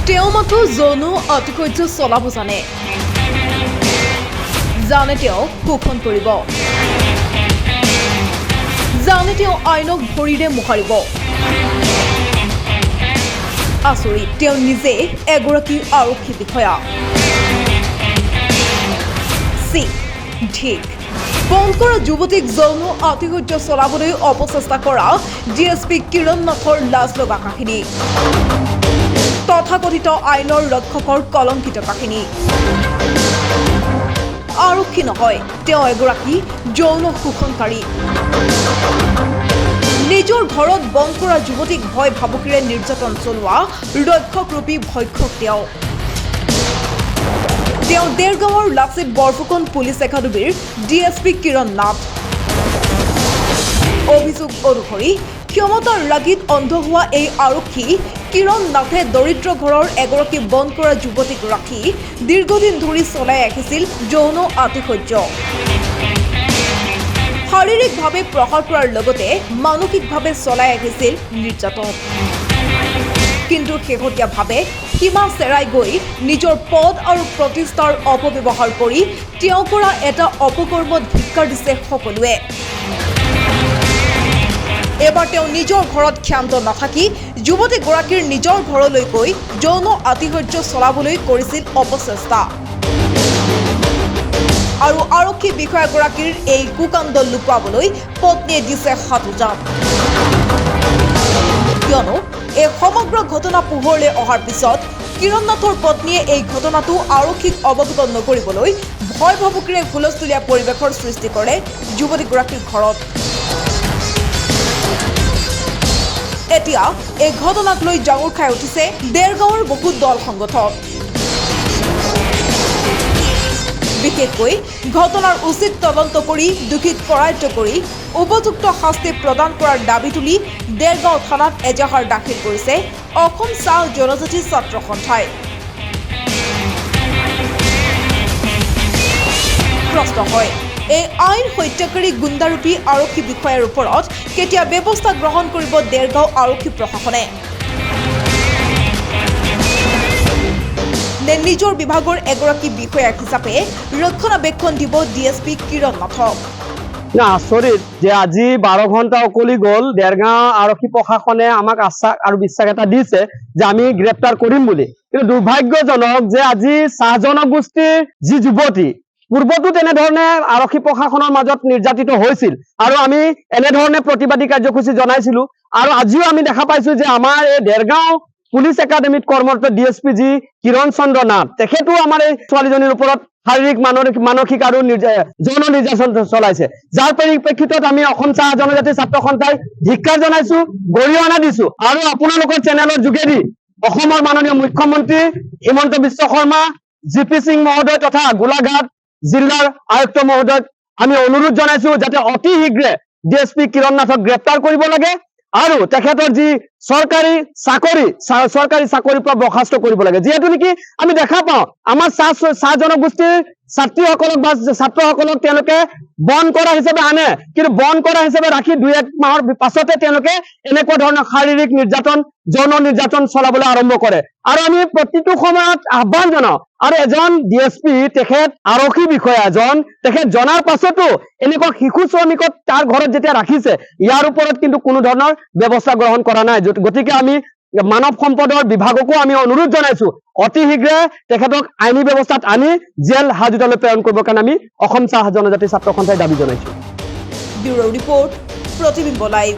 তেওঁ মাথো যৌন আতিশয্য চলাব জানে তেওঁ শোষণ কৰিব তেওঁ আইনক ভৰিৰে মোহাৰিব আচৰিত তেওঁ নিজে এগৰাকী আৰক্ষী বিষয়া ঠিক বন্ধ কৰা যুৱতীক যৌন আতিশয্য চলাবলৈ অপচেষ্টা কৰা ডিএছপি কিৰণ নাথৰ লাজ লগা কাহিনী তথাকথিত আইনৰ ৰক্ষকৰ কলংকিত কাহিনী আৰক্ষী নহয় তেওঁ এগৰাকী যৌন শোষণকাৰী নিজৰ ঘৰত বন্ধ কৰা যুৱতীক ভয় ভাবুকিৰে নিৰ্যাতন চলোৱা ৰক্ষকৰূপী ভক্ষক তেওঁ দেৰগাঁৱৰ লাচিত বৰফুকন পুলিচ একাডেমীৰ ডিএছপি কিৰণ নাথ অভিযোগ অনুসৰি ক্ষমতাৰ ৰাগিত অন্ধ হোৱা এই আৰক্ষী কিৰণ নাথে দৰিদ্ৰ ঘৰৰ এগৰাকী বন্ধ কৰা যুৱতীক ৰাখি দীৰ্ঘদিন ধৰি চলাই আহিছিল যৌন আতিশয্য শাৰীৰিকভাৱে প্ৰহাৰ কৰাৰ লগতে মানসিকভাৱে চলাই আহিছিল নিৰ্যাতন কিন্তু শেহতীয়াভাৱে সীমা চেৰাই গৈ নিজৰ পদ আৰু প্ৰতিষ্ঠাৰ অপব্যৱহাৰ কৰি তেওঁ কৰা এটা অপকৰ্মত ধিক্কাৰ দিছে সকলোৱে এবাৰ তেওঁ নিজৰ ঘৰত ক্ষান্ত নাথাকি যুৱতীগৰাকীৰ নিজৰ ঘৰলৈ গৈ যৌন আতিশয্য চলাবলৈ কৰিছিল অপচেষ্টা আৰু আৰক্ষী বিষয়াগৰাকীৰ এই কুকাণ্ড লুকুৱাবলৈ পত্নীয়ে দিছে হাতোজান কিয়নো এই সমগ্ৰ ঘটনা পোহৰলৈ অহাৰ পিছত কিৰণ নাথৰ পত্নীয়ে এই ঘটনাটো আৰক্ষীক অৱগত নকৰিবলৈ ভয় ভাবুকিৰে হুলস্থুলীয়া পৰিৱেশৰ সৃষ্টি কৰে যুৱতীগৰাকীৰ ঘৰত এতিয়া এই ঘটনাক লৈ জাঙুৰ খাই উঠিছে দেৰগাঁৱৰ বহু দল সংগঠন বিশেষকৈ ঘটনাৰ উচিত তদন্ত কৰি দোষীক কৰায়ত্ব কৰি উপযুক্ত শাস্তি প্ৰদান কৰাৰ দাবী তুলি দেৰগাঁও থানাত এজাহাৰ দাখিল কৰিছে অসম চাহ জনজাতি ছাত্ৰ সন্থাই প্ৰশ্ন হয় এই আইন হত্যাকাৰী গুণ্ডাৰূপী আৰক্ষী বিষয়াৰ ওপৰত কেতিয়া ব্যৱস্থা গ্ৰহণ কৰিব দেৰগাঁও আৰক্ষী প্ৰশাসনে নিজৰ বিভাগৰ এগৰাকী বিষয়া হিচাপে ৰক্ষণাবেক্ষণ দিব ডিএছপি কিৰণ নাথক না আচৰিত যে আজি 12 ঘণ্টা অকলি গ'ল দেৰগাঁও আৰক্ষী প্ৰশাসনে আমাক আশ্বাস আৰু বিশ্বাস এটা দিছে যে আমি গ্ৰেপ্তাৰ কৰিম বুলি কিন্তু দুৰ্ভাগ্যজনক যে আজি চাহ জনগোষ্ঠীৰ যি যুৱতী পূৰ্বতো তেনেধৰণে আৰক্ষী প্ৰশাসনৰ মাজত নিৰ্যাতিত হৈছিল আৰু আমি এনেধৰণে প্ৰতিবাদী কাৰ্যসূচী জনাইছিলো আৰু আজিও আমি দেখা পাইছো যে আমাৰ এই দেৰগাঁও পুলিচ একাডেমীত কৰ্মৰত ডিএছপি জি কিৰণ চন্দ্ৰ নাথ তেখেতো আমাৰ এই ছোৱালীজনীৰ ওপৰত শাৰীৰিক মানসিক আৰু যৌন নিৰ্যাতন চলাইছে যাৰ পৰিপ্ৰেক্ষিতত আমি অসম চাহ জনজাতি ছাত্ৰ সন্থাই ধিক্কাৰ জনাইছো গৰিহণা দিছো আৰু আপোনালোকৰ চেনেলৰ যোগেদি অসমৰ মাননীয় মুখ্যমন্ত্ৰী হিমন্ত বিশ্ব শৰ্মা জিপি সিং মহোদয় তথা গোলাঘাট জিলাৰ আয়ুক্ত মহোদয় আমি অনুৰোধ জনাইছো যাতে অতি শীঘ্ৰে ডিএছপি কিৰণ নাথক গ্ৰেপ্তাৰ কৰিব লাগে আৰু তেখেতৰ যি চৰকাৰী চাকৰিৰ পৰা বৰ্খাস্ত কৰিব লাগে যেহেতু নেকি আমি দেখা পাওঁ আমাৰ চাহ জনগোষ্ঠীৰ ছাত্ৰীসকলক বা ছাত্ৰসকলক তেওঁলোকে বন কৰা হিচাপে আনে কিন্তু বন কৰা হিচাপে ৰাখি 2-1 মাহৰ পাছতে তেওঁলোকে এনেকুৱা ধৰণৰ শাৰীৰিক নিৰ্যাতন যৌন নিৰ্যাতন চলাবলৈ আৰম্ভ কৰে আৰু আমি প্ৰতিটো সময়ত আহ্বান জনাওঁ আৰু এজন ডিএছপি তেখেত আৰক্ষী বিষয়া এজন তেখেত জনাৰ পাছতো এনেকুৱা শিশু শ্ৰমিকক তাৰ ঘৰত যেতিয়া ৰাখিছে ইয়াৰ ওপৰত কিন্তু কোনো ধৰণৰ ব্যৱস্থা গ্ৰহণ কৰা নাই গতিকে আমি মানৱ সম্পদৰ বিভাগকো আমি অনুৰোধ জনাইছো অতি শীঘ্ৰে তেখেতক আইনী ব্যৱস্থাত আনি জেল হাজতলৈ প্ৰেৰণ কৰিবৰ কাৰণে আমি অসম চাহ জনজাতি ছাত্ৰ সন্থাই দাবী জনাইছো ব্যুৰো ৰিপৰ্ট প্ৰতিবিম্ব লাইভ